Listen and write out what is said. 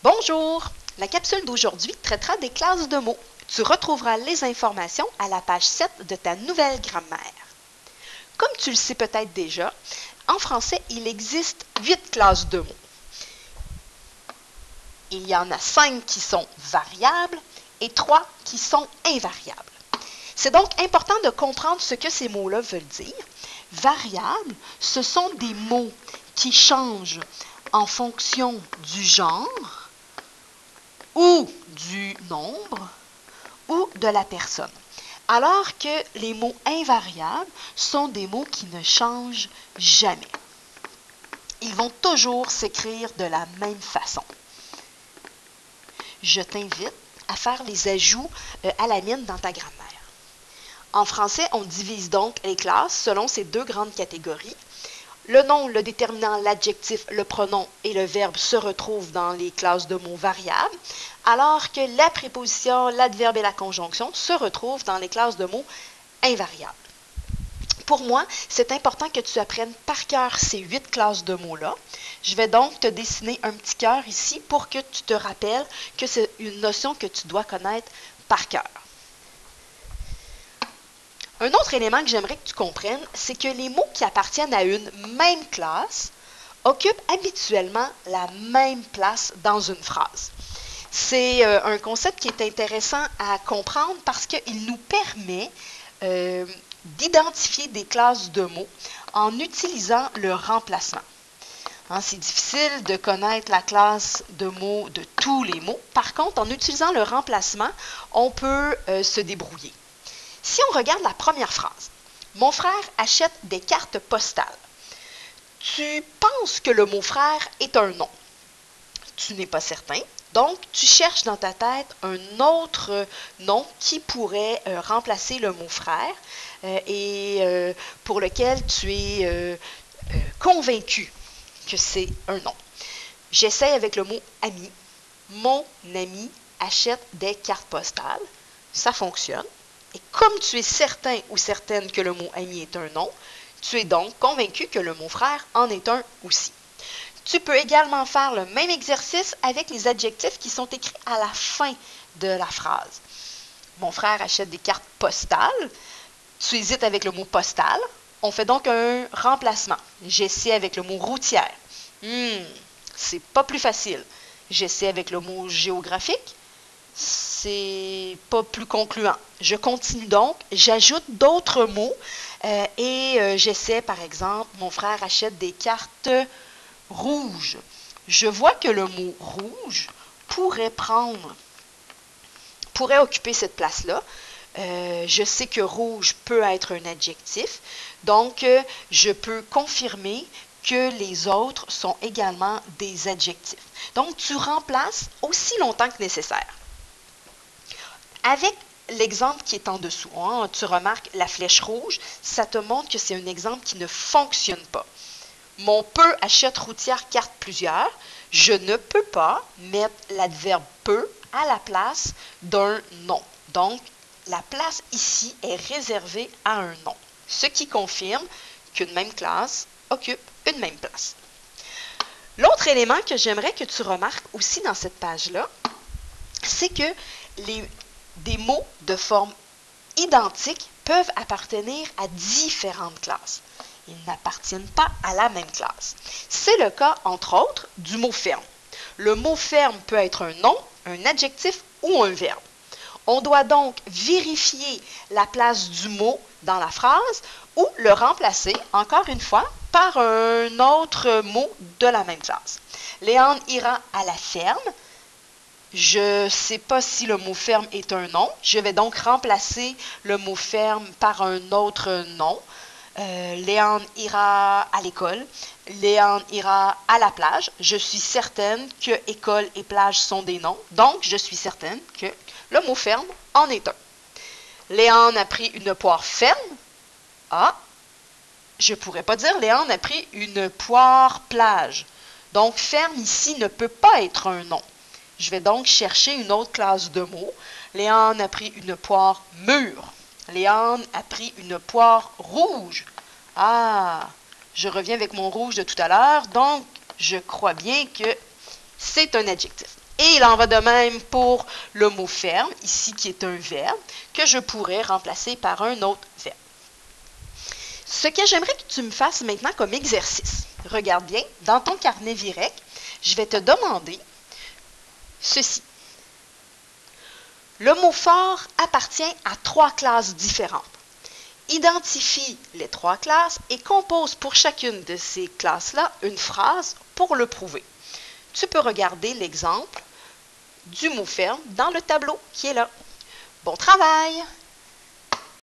Bonjour! La capsule d'aujourd'hui traitera des classes de mots. Tu retrouveras les informations à la page 7 de ta nouvelle grammaire. Comme tu le sais peut-être déjà, en français, il existe 8 classes de mots. Il y en a 5 qui sont variables et 3 qui sont invariables. C'est donc important de comprendre ce que ces mots-là veulent dire. Variables, ce sont des mots qui changent en fonction du genre ou du nombre ou de la personne. Alors que les mots invariables sont des mots qui ne changent jamais. Ils vont toujours s'écrire de la même façon. Je t'invite à faire les ajouts à la mienne dans ta grammaire. En français, on divise donc les classes selon ces deux grandes catégories. Le nom, le déterminant, l'adjectif, le pronom et le verbe se retrouvent dans les classes de mots variables, alors que la préposition, l'adverbe et la conjonction se retrouvent dans les classes de mots invariables. Pour moi, c'est important que tu apprennes par cœur ces 8 classes de mots-là. Je vais donc te dessiner un petit cœur ici pour que tu te rappelles que c'est une notion que tu dois connaître par cœur. Un autre élément que j'aimerais que tu comprennes, c'est que les mots qui appartiennent à une même classe occupent habituellement la même place dans une phrase. C'est un concept qui est intéressant à comprendre parce qu'il nous permet d'identifier des classes de mots en utilisant le remplacement. C'est difficile de connaître la classe de mots de tous les mots. Par contre, en utilisant le remplacement, on peut se débrouiller. Si on regarde la première phrase, « Mon frère achète des cartes postales », tu penses que le mot « frère » est un nom. Tu n'es pas certain, donc tu cherches dans ta tête un autre nom qui pourrait remplacer le mot « frère » et pour lequel tu es convaincu que c'est un nom. J'essaie avec le mot « ami ». Mon ami achète des cartes postales. Ça fonctionne. Et comme tu es certain ou certaine que le mot ami est un nom, tu es donc convaincu que le mot frère en est un aussi. Tu peux également faire le même exercice avec les adjectifs qui sont écrits à la fin de la phrase. Mon frère achète des cartes postales. Tu hésites avec le mot postal. On fait donc un remplacement. J'essaie avec le mot routière. C'est pas plus facile. J'essaie avec le mot géographique. C'est pas plus concluant. Je continue donc, j'ajoute d'autres mots et j'essaie par exemple, mon frère achète des cartes rouges. Je vois que le mot rouge pourrait occuper cette place-là. Je sais que rouge peut être un adjectif, donc je peux confirmer que les autres sont également des adjectifs. Donc tu remplaces aussi longtemps que nécessaire. Avec l'exemple qui est en dessous, tu remarques la flèche rouge, ça te montre que c'est un exemple qui ne fonctionne pas. Mon peut achète routière carte plusieurs. Je ne peux pas mettre l'adverbe peut à la place d'un nom. Donc, la place ici est réservée à un nom, ce qui confirme qu'une même classe occupe une même place. L'autre élément que j'aimerais que tu remarques aussi dans cette page-là, c'est que des mots de forme identique peuvent appartenir à différentes classes. Ils n'appartiennent pas à la même classe. C'est le cas, entre autres, du mot ferme. Le mot ferme peut être un nom, un adjectif ou un verbe. On doit donc vérifier la place du mot dans la phrase ou le remplacer, encore une fois, par un autre mot de la même classe. Léandre ira à la ferme. Je ne sais pas si le mot ferme est un nom. Je vais donc remplacer le mot ferme par un autre nom. Léandre ira à l'école. Léandre ira à la plage. Je suis certaine que école et plage sont des noms. Donc, je suis certaine que le mot ferme en est un. Léandre a pris une poire ferme. Je ne pourrais pas dire Léandre a pris une poire plage. Donc, ferme ici ne peut pas être un nom. Je vais donc chercher une autre classe de mots. Léandre a pris une poire mûre. Léandre a pris une poire rouge. Je reviens avec mon rouge de tout à l'heure, donc je crois bien que c'est un adjectif. Et il en va de même pour le mot ferme, ici qui est un verbe, que je pourrais remplacer par un autre verbe. Ce que j'aimerais que tu me fasses maintenant comme exercice, regarde bien, dans ton carnet VIREC, je vais te demander ceci. Le mot fort appartient à 3 classes différentes. Identifie les 3 classes et compose pour chacune de ces classes-là une phrase pour le prouver. Tu peux regarder l'exemple du mot ferme dans le tableau qui est là. Bon travail!